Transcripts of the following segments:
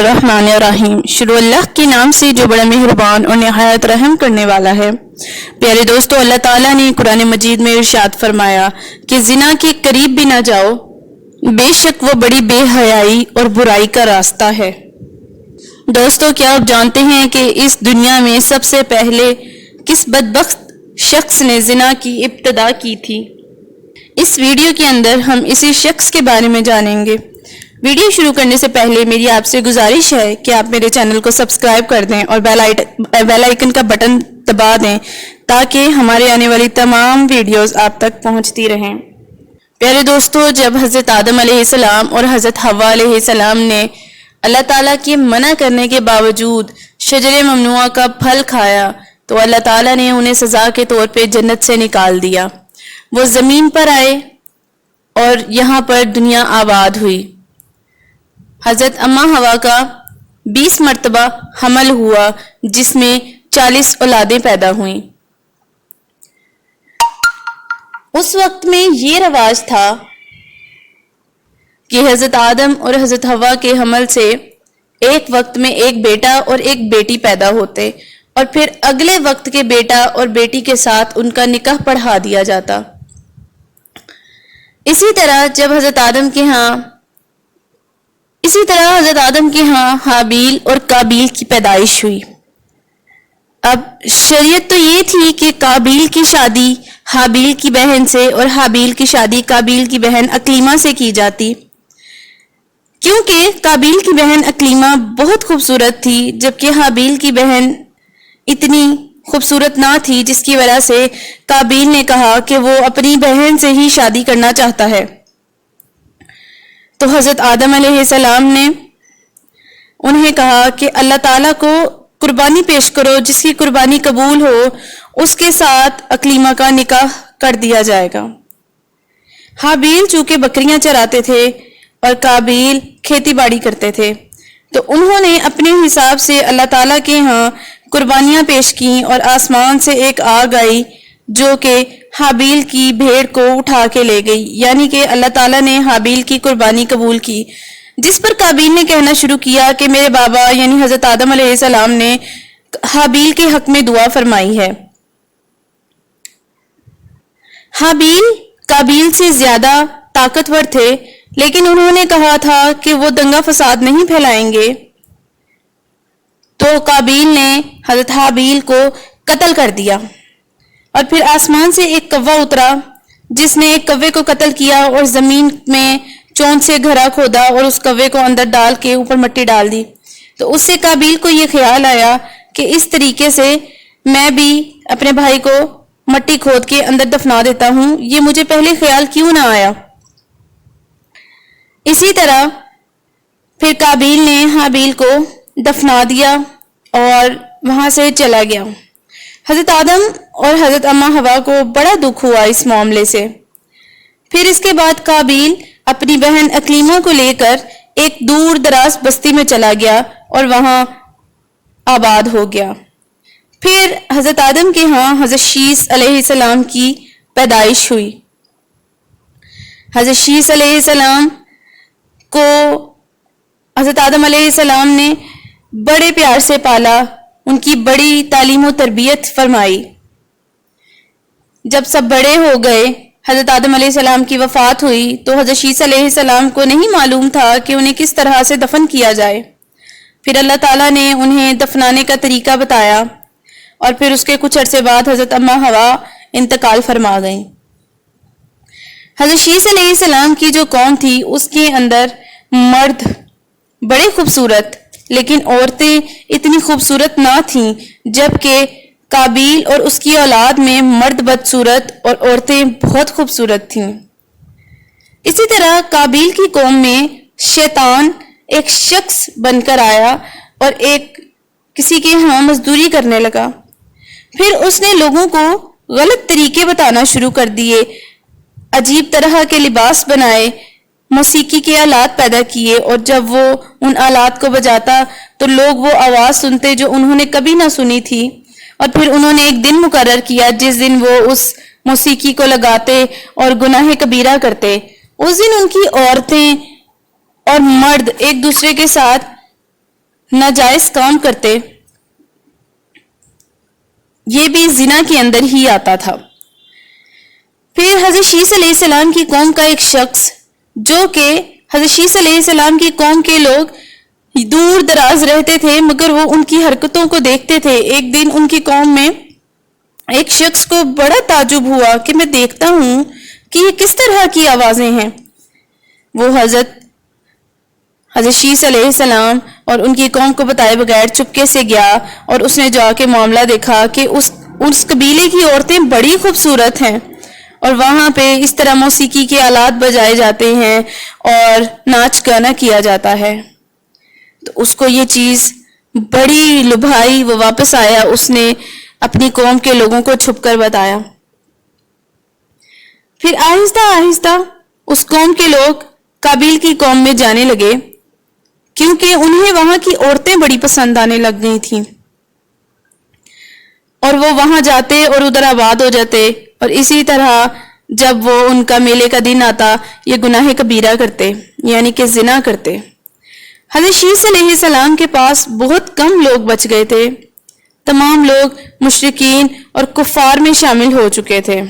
बिस्मिल्लाहिर्रहमानिर्रहीम। शुरू अल्लाह के नाम से जो बड़ा मेहरबान और नहायत रहम करने वाला है। प्यारे दोस्तों, अल्लाह ताला ने कुरान मजीद में इरशाद फरमाया कि जिना के करीब भी ना जाओ, बेशक वो बड़ी बेहयाई और बुराई का रास्ता है। दोस्तों, क्या आप जानते हैं कि इस दुनिया में सबसे पहले किस बदबख्त शख्स ने जिना की इब्तिदा की थी? इस वीडियो के अंदर हम इसी शख्स के बारे में जानेंगे। वीडियो शुरू करने से पहले मेरी आपसे गुजारिश है कि आप मेरे चैनल को सब्सक्राइब कर दें और बेल आइकन का बटन दबा दें ताकि हमारे आने वाली तमाम वीडियोस आप तक पहुंचती रहें। प्यारे दोस्तों, जब हज़रत आदम अलैहिस्सलाम और हज़रत हव्वा अलैहिस्सलाम ने अल्लाह ताला के मना करने के बावजूद शजरे ममनुआ का फल खाया तो अल्लाह ताला ने उन्हें सज़ा के तौर पे जन्नत से निकाल दिया। वो ज़मीन पर आए और यहाँ पर दुनिया आबाद हुई। हज़रत अम्मा हवा का 20 मरतबा हमल हुआ जिसमें 40 औलादें पैदा हुईं। उस वक्त में ये रवाज था कि हज़रत आदम और हज़रत हवा के हमल से एक वक्त में एक बेटा और एक बेटी पैदा होते और फिर अगले वक्त के बेटा और बेटी के साथ उनका निकाह पढ़ा दिया जाता। इसी तरह हज़रत आदम के यहाँ हाबील और काबील की पैदाइश हुई। अब शरीयत तो ये थी कि काबील की शादी हाबील की बहन से और हाबील की शादी काबील की बहन अकलीमा से की जाती, क्योंकि काबील की बहन अकलीमा बहुत खूबसूरत थी जबकि हाबील की बहन इतनी खूबसूरत ना थी, जिसकी वजह से काबील ने कहा कि वो अपनी बहन से ही शादी करना चाहता है। तो हज़रत आदम अलैहिस्सलाम ने उन्हें कहा कि अल्लाह ताला को कुर्बानी पेश करो, जिसकी कुर्बानी कबूल हो उसके साथ अकलीमा का निकाह कर दिया जाएगा। हाबील चूंकि बकरियां चराते थे और काबील खेती बाड़ी करते थे, तो उन्होंने अपने हिसाब से अल्लाह ताला के यहाँ कुर्बानियां पेश की और आसमान से एक आग आई जो कि हाबील की भेड़ को उठा के ले गई, यानी कि अल्लाह ताला ने हाबील की कुर्बानी कबूल की। जिस पर काबील ने कहना शुरू किया कि मेरे बाबा यानी हज़रत आदम अलैहिस्सलाम ने हाबील के हक में दुआ फरमाई है। हाबील काबील से ज्यादा ताकतवर थे, लेकिन उन्होंने कहा था कि वो दंगा फसाद नहीं फैलाएंगे, तो काबील ने हज़रत हाबील को कत्ल कर दिया। और फिर आसमान से एक कौवा उतरा जिसने एक कौवे को कत्ल किया और जमीन में चोंच से घड़ा खोदा और उस कौवे को अंदर डाल के ऊपर मिट्टी डाल दी। तो उससे काबील को ये ख्याल आया कि इस तरीके से मैं भी अपने भाई को मिट्टी खोद के अंदर दफना देता हूं, ये मुझे पहले ख्याल क्यों ना आया। इसी तरह फिर काबील ने हाबील को दफना दिया और वहां से चला गया। हज़रत आदम और हज़रत अम्मा हवा को बड़ा दुख हुआ इस मामले से। फिर इसके बाद काबील अपनी बहन अकलीमा को लेकर एक दूर दराज बस्ती में चला गया और वहां आबाद हो गया। फिर हज़रत आदम के यहाँ हज़रत शीस अलैहिस्सलाम की पैदाइश हुई। हज़रत शीस अलैहिस्सलाम को हज़रत आदम अलैहिस्सलाम ने बड़े प्यार से पाला, उनकी बड़ी तालीम और तरबियत फरमाई। जब सब बड़े हो गए, हज़रत आदम अलैहिस्सलाम की वफ़ात हुई, तो हज़रत शीस अलैहिस्सलाम को नहीं मालूम था कि उन्हें किस तरह से दफन किया जाए। फिर अल्लाह ताला ने उन्हें दफनाने का तरीका बताया और फिर उसके कुछ अरसे बाद हज़रत अम्मा हवा इंतकाल फरमा गई। हज़रत शीस अलैहिस्सलाम की जो कौम थी उसके अंदर मर्द बड़े खूबसूरत, लेकिन औरतें इतनी खूबसूरत ना थीं, जबकि काबील और उसकी औलाद में मर्द बदसूरत और औरतें बहुत खूबसूरत थीं। इसी तरह काबील की कौम में शैतान एक शख्स बनकर आया और एक किसी के यहाँ मजदूरी करने लगा। फिर उसने लोगों को गलत तरीके बताना शुरू कर दिए, अजीब तरह के लिबास बनाए, मौसीकी के आलात पैदा किए और जब वो उन आलात को बजाता तो लोग वो आवाज़ सुनते जो उन्होंने कभी ना सुनी थी। और फिर उन्होंने एक दिन मुकर्रर किया जिस दिन वो उस मौसीकी को लगाते और गुनाह कबीरा करते। उस दिन उनकी औरतें और मर्द एक दूसरे के साथ नाजायज काम करते, ये भी जिना के अंदर ही आता था। फिर हजरत शीस अलैहिस्सलाम की कौम का एक शख्स, जो कि हजरत शीस अलैहिस्सलाम की कौम के लोग दूर दराज रहते थे मगर वो उनकी हरकतों को देखते थे। एक दिन उनकी कौम में एक शख्स को बड़ा ताजुब हुआ कि मैं देखता हूं कि ये किस तरह की आवाजें हैं। वो हजरत शीस अलैहिस्सलाम और उनकी कौम को बताए बगैर चुपके से गया और उसने जाके मामला देखा कि उस कबीले की औरतें बड़ी खूबसूरत हैं और वहां पे इस तरह मौसीकी के आलात बजाए जाते हैं और नाच गाना किया जाता है। तो उसको ये चीज बड़ी लुभाई, वो वापस आया, उसने अपनी कौम के लोगों को छुपकर बताया। फिर आहिस्ता आहिस्ता उस कौम के लोग काबिल की कौम में जाने लगे, क्योंकि उन्हें वहां की औरतें बड़ी पसंद आने लग गई थीं और वो वहां जाते और उधर आबाद हो जाते। और इसी तरह जब वो उनका मेले का दिन आता, ये गुनाह कबीरा करते, यानी कि जिना करते। हज़रत शीस अलैहिस्सलाम के पास बहुत कम लोग बच गए थे, तमाम लोग मुशरिकीन और कुफार में शामिल हो चुके थे।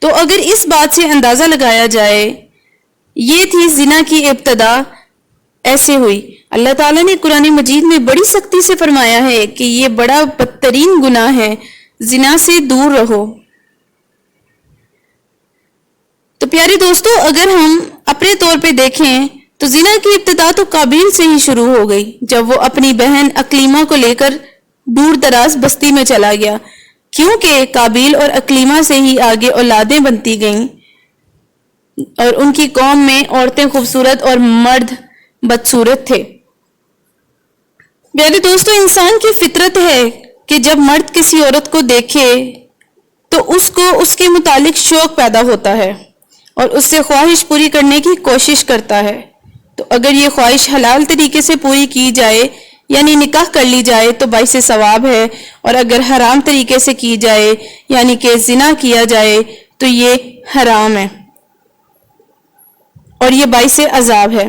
तो अगर इस बात से अंदाजा लगाया जाए, ये थी जिना की इब्तदा ऐसे हुई। अल्लाह ताला ने कुरान मजीद में बड़ी सख्ती से फरमाया है कि ये बड़ा बदतरीन गुनाह है, जिना से दूर रहो। तो प्यारे दोस्तों, अगर हम अपने तौर पे देखें तो जिना की इब्तिदा तो काबिल से ही शुरू हो गई, जब वो अपनी बहन अकलीमा को लेकर दूर दराज बस्ती में चला गया, क्योंकि काबिल और अकलीमा से ही आगे औलादें बनती गईं और उनकी कौम में औरतें खूबसूरत और मर्द बदसूरत थे। प्यारे दोस्तों, इंसान की फितरत है कि जब मर्द किसी औरत को देखे तो उसको उसके मुतालिक शौक पैदा होता है और उससे ख्वाहिश पूरी करने की कोशिश करता है। तो अगर ये ख्वाहिश हलाल तरीके से पूरी की जाए, यानी निकाह कर ली जाए, तो बाइसे सवाब है, और अगर हराम तरीके से की जाए, यानी कि जिना किया जाए, तो ये हराम है और ये बाइसे अजाब है।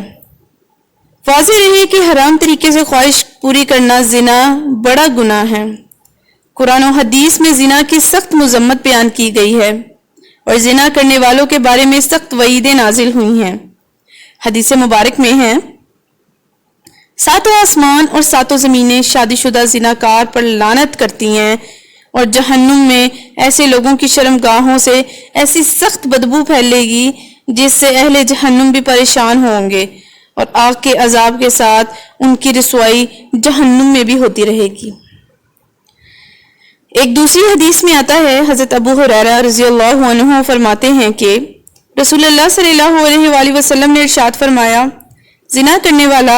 वाज़ेह रहे कि हराम तरीके से ख्वाहिश पूरी करना जिना बड़ा गुनाह है। कुरान और हदीस में जिना की सख्त मजम्मत बयान की गई है और जिना करने वालों के बारे में सख्त वईदें नाजिल हुई हैं। हदीस मुबारक में है, सातों आसमान और सातों जमीनें शादीशुदा जिनाकार पर लानत करती हैं और जहन्नुम में ऐसे लोगों की शर्मगाहों से ऐसी सख्त बदबू फैलेगी जिससे अहले जहन्नुम भी परेशान होंगे और आग के अजाब के साथ उनकी रसवाई जहन्नुम में भी होती रहेगी। एक दूसरी हदीस में आता है, हजरत अबू हुरैरा रज़ियल्लाहु अन्हु फरमाते हैं कि रसूलुल्लाह सल्लल्लाहु अलैहि वसल्लम ने इरशाद फरमाया, जिना करने वाला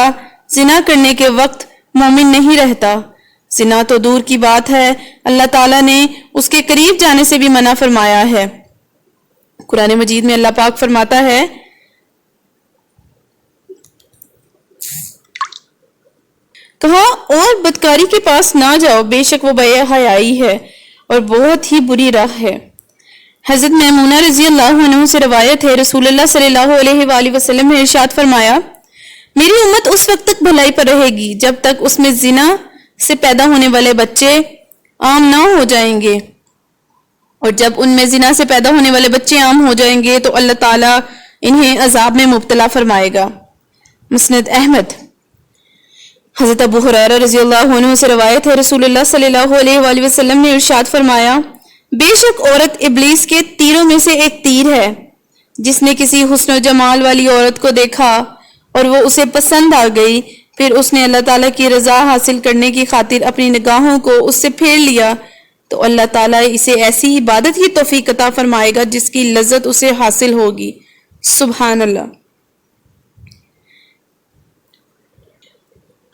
जिना करने के वक्त मोमिन नहीं रहता। जिना तो दूर की बात है, अल्लाह ताला ने उसके करीब जाने से भी मना फरमाया है। कुरान मजीद में अल्लाह पाक फरमाता है, कहा और बदकारी के पास ना जाओ, बेशक वो बेहयाई है और बहुत ही बुरी राह है। हजरत मैमूना रज़ियल्लाहु अन्हा से रवायत है, रसूलुल्लाह सल्लल्लाहु अलैहि वसल्लम ने इरशाद फरमाया, मेरी उम्मत उस वक्त तक भलाई पर रहेगी जब तक उसमें जिना से पैदा होने वाले बच्चे आम ना हो जाएंगे, और जब उनमें जिना से पैदा होने वाले बच्चे आम हो जाएंगे तो अल्लाह ताला इन्हें अजाब में मुब्तला फरमाएगा। मुस्नद अहमद। हजरत अबू हुरैरा रज़ियल्लाहु अन्हु से रवायत है, रसूलुल्लाह सल्लल्लाहु अलैहि वसल्लम ने इरशाद फरमाया, बेशक औरत इब्लीस के तीरों में से एक तीर है। जिसने किसी हुस्न जमाल वाली औरत को देखा और वो उसे पसंद आ गई, फिर उसने अल्लाह ताला की रजा हासिल करने की खातिर अपनी निगाहों को उससे फेर लिया, तो अल्लाह ताला इसे ऐसी इबादत की तौफीक अता फरमाएगा जिसकी लज्जत उसे हासिल होगी। सुभान अल्लाह।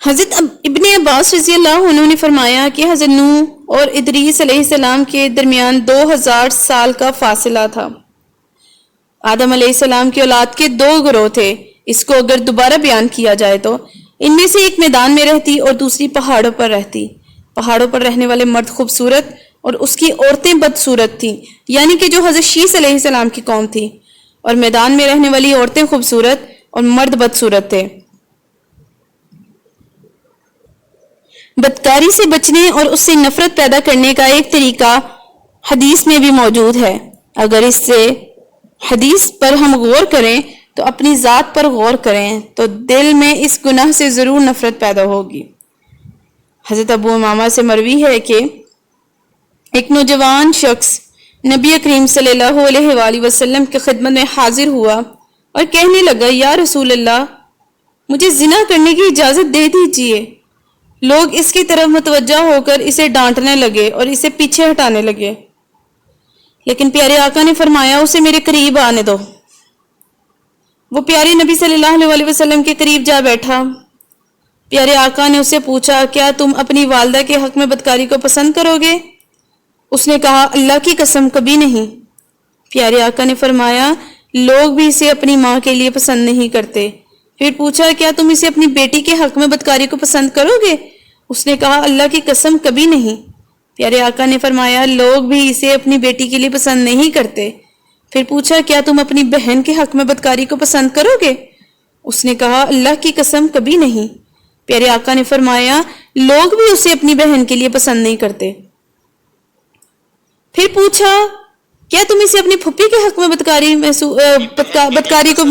हजरत इब्ने अब्बास रज़ियल्लाहु अन्हु ने फरमाया कि हजरत नूह और इदरीस अलैहिस्सलाम के दरमियान 2000 साल का फासिला था। आदम अलैहिस्सलाम की औलाद के 2 गिरोह थे। इसको अगर दोबारा बयान किया जाए तो इनमें से एक मैदान में रहती और दूसरी पहाड़ों पर रहती। पहाड़ों पर रहने वाले मर्द खूबसूरत और उसकी औरतें बदसूरत थीं, यानी कि जो हजरत शीस अलैहिस्सलाम की कौम थी, और मैदान में रहने वाली औरतें खूबसूरत और मर्द बदसूरत थे। بدکاری سے بچنے اور اس سے نفرت پیدا کرنے کا ایک طریقہ حدیث میں بھی موجود ہے۔ اگر اس سے حدیث پر ہم غور کریں تو اپنی ذات پر غور کریں تو دل میں اس گناہ سے ضرور نفرت پیدا ہوگی۔ حضرت ابو امامہ سے مروی ہے کہ ایک نوجوان شخص نبی کریم صلی اللہ علیہ وآلہ وسلم کی خدمت میں حاضر ہوا اور کہنے لگا، یا رسول اللہ، مجھے زنا کرنے کی اجازت دے دیجیے۔ لوگ اس کی طرف متوجہ ہو کر اسے ڈانٹنے لگے اور اسے پیچھے ہٹانے لگے، لیکن پیارے آقا نے فرمایا اسے میرے قریب آنے دو۔ وہ پیارے نبی صلی اللہ علیہ وسلم کے قریب جا بیٹھا۔ پیارے آقا نے اسے پوچھا، کیا تم اپنی والدہ کے حق میں بدکاری کو پسند کرو گے؟ اس نے کہا، اللہ کی قسم کبھی نہیں۔ پیارے آقا نے فرمایا، لوگ بھی اسے اپنی ماں کے لیے پسند نہیں کرتے۔ پھر پوچھا، کیا تم اسے اپنی بیٹی کے حق میں بدکاری کو پسند کرو گے؟ اس نے کہا، اللہ کی قسم کبھی نہیں۔ پیارے آقا نے فرمایا، لوگ بھی اسے اپنی بیٹی کے لیے پسند نہیں کرتے۔ پھر پوچھا، کیا تم اپنی بہن کے حق میں بدکاری کو پسند کرو گے؟ اس نے کہا، اللہ کی قسم کبھی نہیں۔ پیارے آقا نے فرمایا، لوگ بھی اسے اپنی بہن کے لیے پسند نہیں کرتے۔ پھر پوچھا، کیا تم اسے اپنی پھپھی کے حق میں بدکاری کو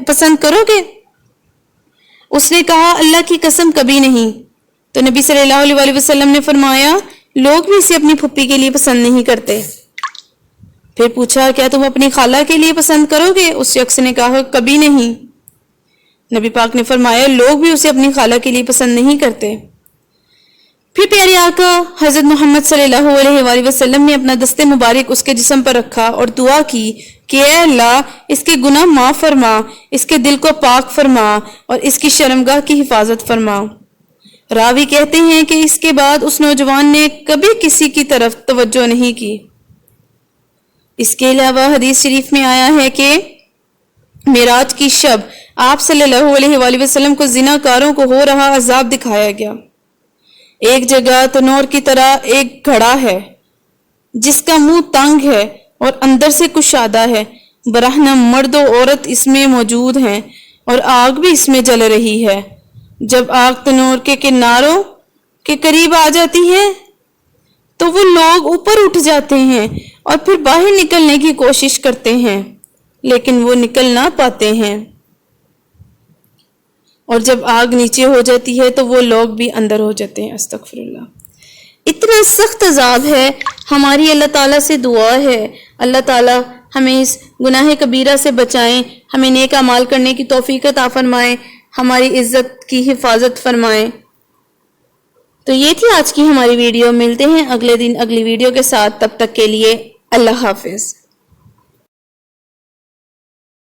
پسند کرو گے؟ اس نے کہا، اللہ کی قسم کبھی نہیں۔ تو نبی صلی اللہ علیہ وسلم نے فرمایا، لوگ بھی اسے اپنی پھپھی کے لیے پسند نہیں کرتے۔ پھر پوچھا، کیا تم اپنی خالہ کے لیے پسند کرو گے؟ اس شخص نے کہا، کبھی نہیں۔ نبی پاک نے فرمایا، لوگ بھی اسے اپنی خالہ کے لیے پسند نہیں کرتے۔ پھر پیارے آقا حضرت محمد صلی اللہ علیہ وآلہ وسلم نے اپنا دست مبارک اس کے جسم پر رکھا اور دعا کی کہ اے اللہ، اس کے گناہ معاف فرما، اس کے دل کو پاک فرما اور اس کی شرمگاہ کی حفاظت فرما۔ راوی کہتے ہیں کہ اس کے بعد اس نوجوان نے کبھی کسی کی طرف توجہ نہیں کی۔ اس کے علاوہ حدیث شریف میں آیا ہے کہ معراج کی شب آپ صلی اللہ علیہ وآلہ وسلم کو زنا کاروں کو ہو رہا عذاب دکھایا گیا۔ ایک جگہ تنور کی طرح ایک گھڑا ہے جس کا منہ تنگ ہے اور اندر سے کشادہ ہے، برہنہ مرد و عورت اس میں موجود ہیں اور آگ بھی اس میں جل رہی ہے۔ جب آگ تنور کے کناروں کے قریب آ جاتی ہے تو وہ لوگ اوپر اٹھ جاتے ہیں اور پھر باہر نکلنے کی کوشش کرتے ہیں، لیکن وہ نکل نہ پاتے ہیں، اور جب آگ نیچے ہو جاتی ہے تو وہ لوگ بھی اندر ہو جاتے ہیں۔ استغفر اللہ۔ اتنا سخت عذاب ہے۔ ہماری اللہ تعالیٰ سے دعا ہے، اللہ تعالیٰ ہمیں اس گناہ کبیرہ سے بچائیں، ہمیں نیک اعمال کرنے کی توفیق عطا فرمائیں، ہماری عزت کی حفاظت فرمائیں۔ تو یہ تھی آج کی ہماری ویڈیو۔ ملتے ہیں اگلے دن اگلی ویڈیو کے ساتھ، تب تک کے لیے اللہ حافظ۔